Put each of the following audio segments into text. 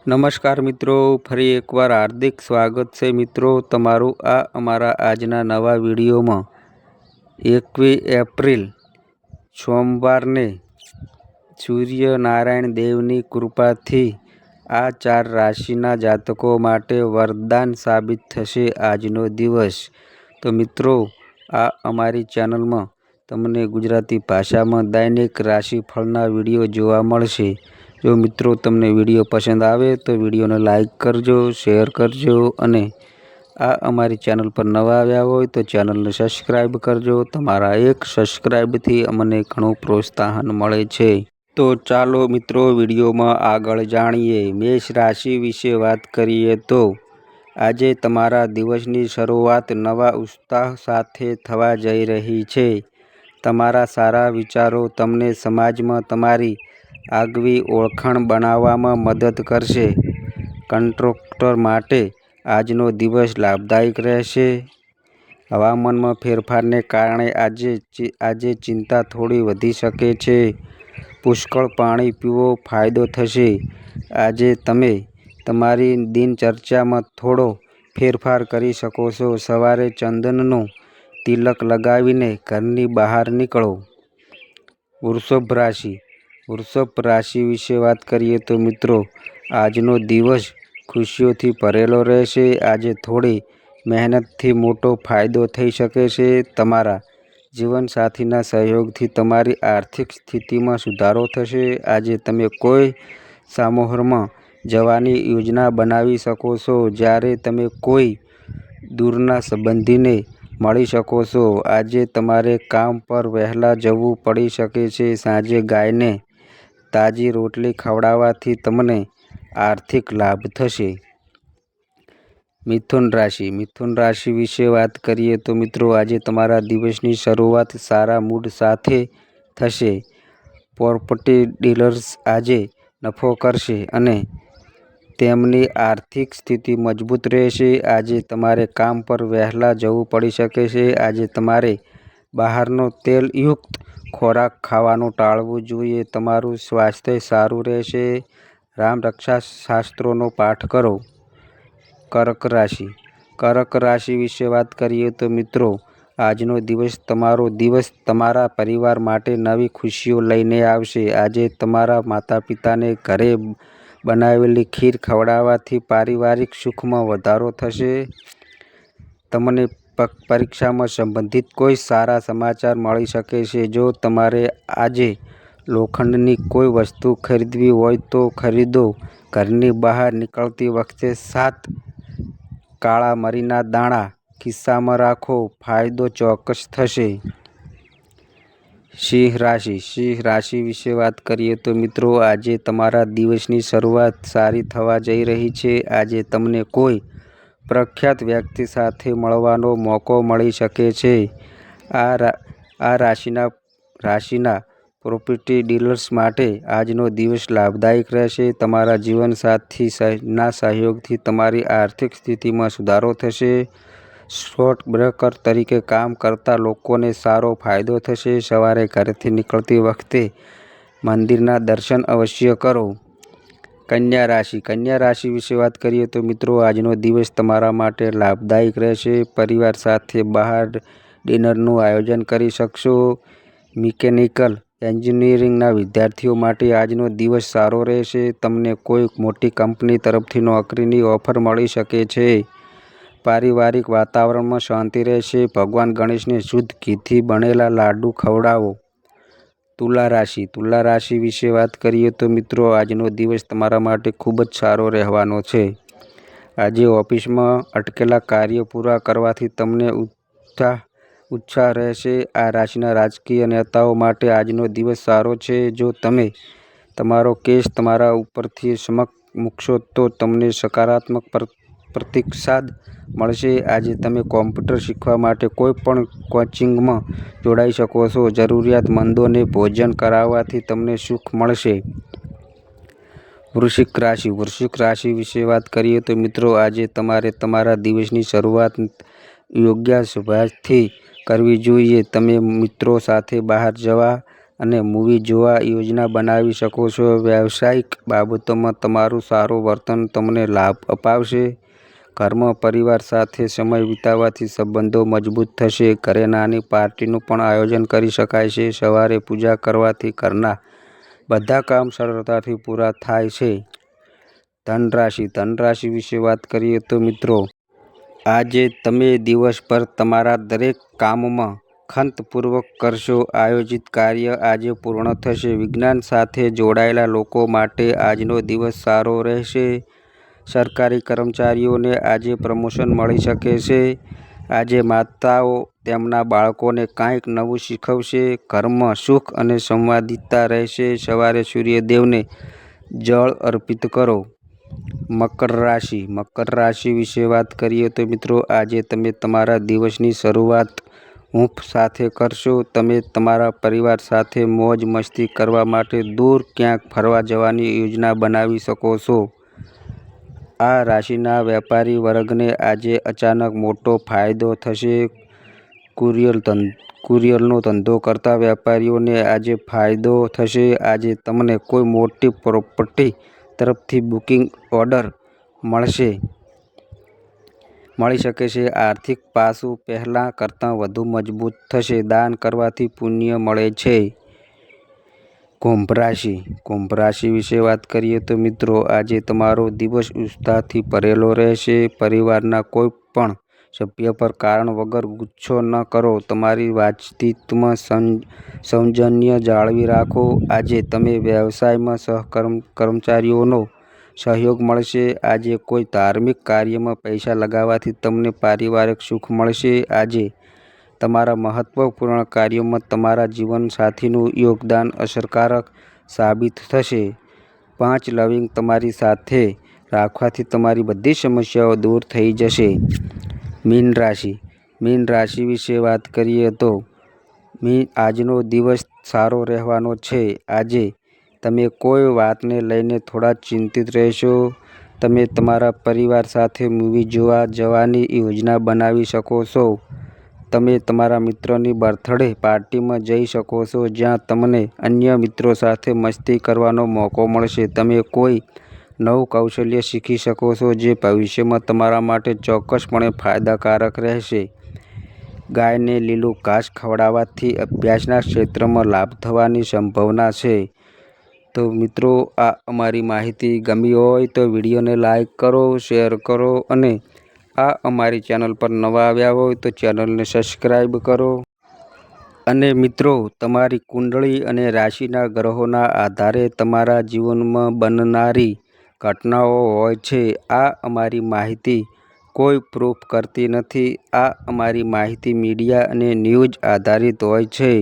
નમસ્કાર મિત્રો, ફરી એકવાર હાર્દિક સ્વાગત છે મિત્રો તમારું આ અમારા આજના નવા વિડીયોમાં। 21 એપ્રિલ સોમવારને સૂર્યનારાયણ દેવની કૃપાથી આ 4 રાશિના જાતકો માટે વરદાન સાબિત થશે આજનો દિવસ। તો મિત્રો, આ અમારી ચેનલમાં તમને ગુજરાતી ભાષામાં દૈનિક રાશિફળના વિડીયો જોવા મળશે। જો મિત્રો તમને વિડીયો પસંદ આવે તો વિડીયોને લાઈક કરજો, શેર કરજો અને આ અમારી ચેનલ પર નવા આવ્યા હોય તો ચેનલને સબસ્ક્રાઈબ કરજો। તમારા એક સબસ્ક્રાઈબથી અમને ઘણું પ્રોત્સાહન મળે છે। તો ચાલો મિત્રો વિડીયોમાં આગળ જાણીએ। મેષ રાશિ વિશે વાત કરીએ તો આજે તમારા દિવસની શરૂઆત નવા ઉત્સાહ સાથે થવા જઈ રહી છે। તમારા સારા વિચારો તમને સમાજમાં તમારી આગવી ઓળખાણ બનાવવામાં મદદ કરશે। કોન્ટ્રાક્ટર માટે આજનો દિવસ લાભદાયક રહેશે। હવામાનમાં ફેરફારને કારણે આજે ચિંતા થોડી વધી શકે છે। પુષ્કળ પાણી પીવો ફાયદો થશે। આજે તમે તમારી દિનચર્યામાં થોડો ફેરફાર કરી શકો છો। સવારે ચંદનનો તિલક લગાવીને ઘરની બહાર નીકળો। વૃષભ રાશિ વિશે વાત કરીએ તો મિત્રો, આજનો દિવસ ખુશીઓથી ભરેલો રહેશે। આજે થોડી મહેનતથી મોટો ફાયદો થઈ શકે છે। તમારા જીવનસાથીના સહયોગથી તમારી આર્થિક સ્થિતિમાં સુધારો થશે। આજે તમે કોઈ સમારોહમાં જવાની યોજના બનાવી શકો છો, જ્યારે તમે કોઈ દૂરના સંબંધીને મળી શકો છો। આજે તમારે કામ પર વહેલા જવું પડી શકે છે। સાંજે ગાયને તાજી રોટલી ખવડાવવાથી તમને આર્થિક લાભ થશે। મિથુન રાશિ વિશે વાત કરીએ તો મિત્રો, આજે તમારા દિવસની શરૂઆત સારા મૂડ સાથે થશે। પ્રોપર્ટી ડીલર્સ આજે નફો કરશે અને તેમની આર્થિક સ્થિતિ મજબૂત રહેશે। આજે તમારે કામ પર વહેલા જવું પડી શકે છે। આજે તમારે બહારનો તેલયુક્ત ખોરાક ખાવાનું ટાળવું જોઈએ। તમારું સ્વાસ્થ્ય સારું રહેશે। રામ રક્ષા શાસ્ત્રોનો પાઠ કરો। કર્ક રાશિ વિશે વાત કરીએ તો મિત્રો, આજનો દિવસ તમારા પરિવાર માટે નવી ખુશીઓ લઈને આવશે। આજે તમારા માતા-પિતાને ઘરે બનાવેલી ખીર ખવડાવવાથી પારિવારિક સુખમાં વધારો થશે। તમને પરીક્ષામાં સંબંધિત કોઈ સારા સમાચાર મળી શકે છે। જો તમારે આજે લોખંડની કોઈ વસ્તુ ખરીદવી હોય તો ખરીદો। ઘરની બહાર નીકળતી વખતે 7 કાળા મરીના દાણા ખિસ્સામાં રાખો, ફાયદો ચોક્કસ થશે। સિંહ રાશિ વિશે વાત કરીએ તો મિત્રો, આજે તમારા દિવસની શરૂઆત સારી થવા જઈ રહી છે। આજે તમને કોઈ પ્રખ્યાત વ્યક્તિ સાથે મળવાનો મોકો મળી શકે છે। આ રાશિના પ્રોપર્ટી ડીલર્સ માટે આજનો દિવસ લાભદાયક રહેશે। તમારા જીવનસાથીના સહયોગથી તમારી આર્થિક સ્થિતિમાં સુધારો થશે। સ્ટોક બ્રોકર તરીકે કામ કરતા લોકોને સારો ફાયદો થશે। સવારે ઘરેથી નીકળતી વખતે મંદિરના દર્શન અવશ્ય કરો। કન્યા રાશિ વિશે વાત કરીએ તો મિત્રો, આજનો દિવસ તમારા માટે લાભદાયક રહેશે। પરિવાર સાથે બહાર ડિનરનું આયોજન કરી શકશો। મિકેનિકલ એન્જિનિયરિંગના વિદ્યાર્થીઓ માટે આજનો દિવસ સારો રહેશે। તમને કોઈ મોટી કંપની તરફથી નોકરીની ઓફર મળી શકે છે। પારિવારિક વાતાવરણમાં શાંતિ રહેશે। ભગવાન ગણેશને શુદ્ધ ઘીથી બનેલા લાડુ ખવડાવો। તુલા રાશિ વિશે વાત કરીએ તો મિત્રો, આજનો દિવસ તમારા માટે ખૂબ જ સારો રહેવાનો છે। આજે ઓફિસમાં અટકેલા કાર્યો પૂરા કરવાથી તમને ઉત્સાહ રહેશે। આ રાશિના રાજકીય નેતાઓ માટે આજનો દિવસ સારો છે। જો તમે તમારો કેસ તમારા ઉપરથી મૂકશો તો તમને સકારાત્મક પ્રતિસાદ મળશે। આજે તમે કોમ્પ્યુટર શીખવા માટે કોઈ પણ કોચિંગમાં જોડાઈ શકો છો। જરૂરિયાતમંદોને ભોજન કરાવવાથી તમને સુખ મળશે। વૃશ્ચિક રાશિ વિશે વાત કરીએ તો મિત્રો, આજે તમારે તમારા દિવસની શરૂઆત યોગાભ્યાસથી કરવી જોઈએ। તમે મિત્રો સાથે બહાર જવા, અને મૂવી જોવા યોજના બનાવી શકો છો. વ્યવસાયિક બાબતોમાં તમારું સારું વર્તન તમને લાભ અપાવશે. ઘરમાં પરિવાર સાથે સમય વિતાવવાથી સંબંધો મજબૂત થશે. ઘરે નાની પાર્ટીનું પણ આયોજન કરી શકાય છે. સવારે પૂજા કરવાથી ઘરના બધા કામ સરળતાથી પૂરા થાય છે. ધન રાશિ વિશે વાત કરીએ તો મિત્રો, આજે તમે દિવસભર તમારા દરેક કામમાં ખંતપૂર્વક કરશો. આયોજિત કાર્ય આજે પૂર્ણ થશે. વિજ્ઞાન સાથે જોડાયેલા લોકો માટે આજનો દિવસ સારો રહેશે. સરકારી કર્મચારીઓને આજે પ્રમોશન મળી શકે છે. આજે માતાઓ તેમના બાળકોને કંઈક નવું શીખવશે. ઘરમાં સુખ અને સંવાદિતા રહેશે. સવારે સૂર્યદેવને જળ અર્પિત કરો. મકર રાશિ વિશે વાત કરીએ તો મિત્રો, આજે તમે તમારા દિવસની શરૂઆત હૂંફ સાથે કરશો. તમે તમારા પરિવાર સાથે મોજ મસ્તી કરવા માટે દૂર ક્યાંક ફરવા જવાની યોજના બનાવી શકો છો. આ રાશિના વેપારી વર્ગને આજે અચાનક મોટો ફાયદો થશે. કુરિયરનો ધંધો કરતા વેપારીઓને આજે ફાયદો થશે. આજે તમને કોઈ મોટી પ્રોપર્ટી તરફથી બુકિંગ ઓર્ડર મળી શકે છે. આર્થિક પાસું પહેલાં કરતાં વધુ મજબૂત થશે. દાન કરવાથી પુણ્ય મળે છે. કુંભ રાશિ વિશે વાત કરીએ તો મિત્રો, આજે તમારો દિવસ ઉત્સાહથી ભરેલો રહેશે. પરિવારના કોઈ પણ સભ્ય પર કારણ વગર ગુસ્સો ન કરો. તમારી વાતચીતમાં સૌજન્ય જાળવી રાખો. આજે તમે વ્યવસાયમાં કર્મચારીઓનો સહયોગ મળશે. આજે કોઈ ધાર્મિક કાર્યમાં પૈસા લગાવવાથી તમને પારિવારિક સુખ મળશે. આજે તમારા મહત્વપૂર્ણ કાર્યોમાં તમારા જીવનસાથીનું યોગદાન અસરકારક સાબિત થશે. 5 લવિંગ તમારી સાથે રાખવાથી તમારી બધી સમસ્યાઓ દૂર થઈ જશે. મીન રાશિ વિશે વાત કરીએ તો આજનો દિવસ સારો રહેવાનો છે. આજે તમે કોઈ વાતને લઈને થોડા ચિંતિત રહેશો. તમે તમારા પરિવાર સાથે મૂવી જોવા જવાની યોજના બનાવી શકો છો. તમે તમારા મિત્રની બર્થડે પાર્ટીમાં જઈ શકો છો, જ્યાં તમને અન્ય મિત્રો સાથે મસ્તી કરવાનો મોકો મળશે. તમે કોઈ નવું કૌશલ્ય શીખી શકો છો, જે ભવિષ્યમાં તમારા માટે ચોક્કસપણે ફાયદાકારક રહેશે. ગાયને લીલું ઘાસ ખવડાવવાથી અભ્યાસના ક્ષેત્રમાં લાભ થવાની સંભાવના છે. તો મિત્રો, આ અમારી માહિતી ગમી હોય તો વિડીયોને લાઈક કરો, શેર કરો અને આ અમારી ચેનલ પર નવા આવ્યા હોય તો ચેનલને સબસ્ક્રાઈબ કરો. અને મિત્રો, તમારી કુંડળી અને રાશિના ગ્રહોના આધારે તમારા જીવનમાં બનનારી ઘટનાઓ હોય છે. આ અમારી માહિતી કોઈ પ્રૂફ કરતી નથી. આ અમારી માહિતી મીડિયા અને ન્યૂઝ આધારિત હોય છે.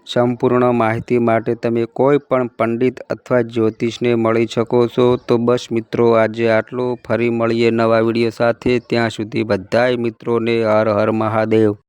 સંપૂર્ણ માહિતી માટે તમે કોઈ પણ પંડિત અથવા જ્યોતિષને મળી શકો છો. તો બસ મિત્રો, આજે આટલું. ફરી મળીએ નવા વિડીયો સાથે. ત્યાં સુધી બધાય મિત્રોને હર હર મહાદેવ.